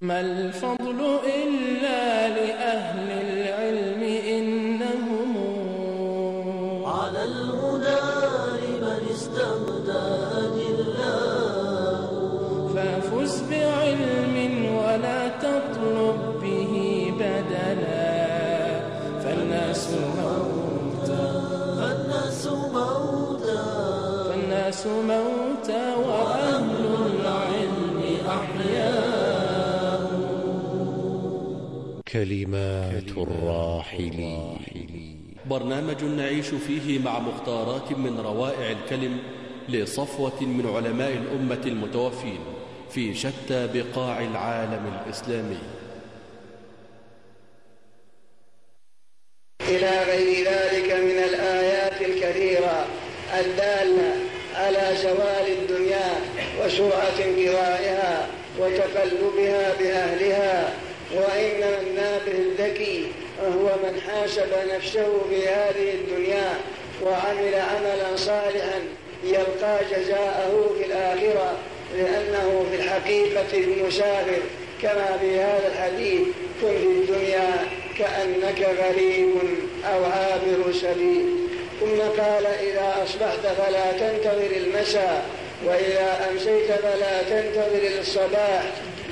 ما الفضل إلا لأهل العلم إنهم على الهدى لمن استهداه الله. فافز بعلم ولا تطلب به بدلا فالناس موتى وأهل العلم أحياء. كلمات الراحلين، برنامج نعيش فيه مع مختارات من روائع الكلم لصفوة من علماء الأمة المتوفين في شتى بقاع العالم الإسلامي. إلى غير ذلك من الآيات الكثيرة الدالة على زوال الدنيا وسرعة انقضائها وتقلبها بأهلها. وإن النابه الذكي هو من حاسب نفسه في هذه الدنيا وعمل عملا صالحا يلقى جزاءه في الآخرة، لأنه في الحقيقة المسافر كما في هذا الحديث: كن في الدنيا كأنك غريب أو عابر سبيل. ثم قال: إذا أصبحت فلا تنتظر المساء، وإذا أمسيت فلا تنتظر الصباح،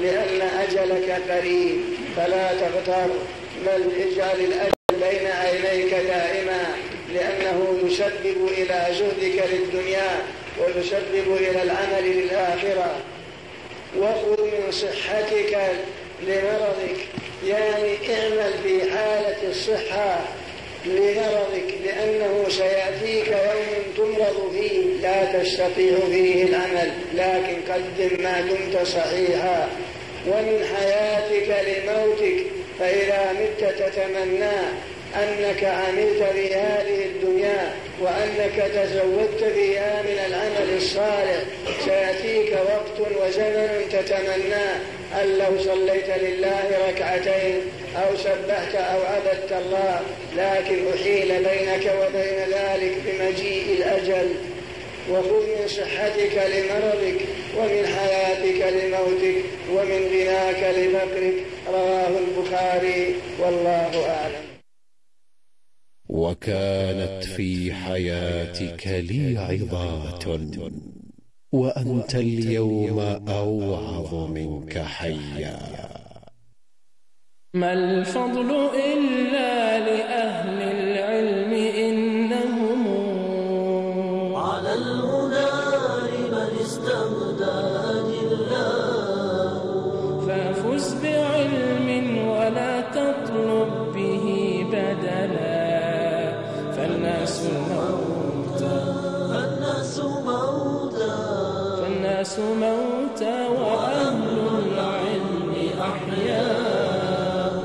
لأن أجلك قريب فلا تغتر، بل اجعل الأجل بين عينيك دائما، لأنه يسبب إلى زهدك للدنيا ويسبب إلى العمل للآخرة. وخذ من صحتك لمرضك، يعني اعمل في حالة الصحة لمرضك، لأنه سيأتيك يوم تمرض فيه لا تستطيع فيه العمل، لكن قدم ما دمت صحيحا. ومن حياتك لموتك، فإذا مت تتمنى أنك عملت في هذه الدنيا وأنك تزودت فيها من العمل الصالح. سيأتيك وقت وزمن تتمنى أن لو صليت لله ركعتين أو سبحت أو عبدت الله، لكن أحيل بينك وبين ذلك بمجيء الأجل. وخذ من صحتك لمرضك، ومن حياتك لموتك، ومن غناك لفقرك. رواه البخاري، والله أعلم. وكانت في حياتك لي عظات، وأنت اليوم أوعظ منك حيا. ما الفضل إلا لأهل العلم إنهم على الهدى لمن استهداه الله. فافز بعلم ولا تطلب به بدلا فالناس موتى وأهل العلم أحياء.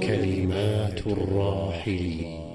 كلمات الراحلين.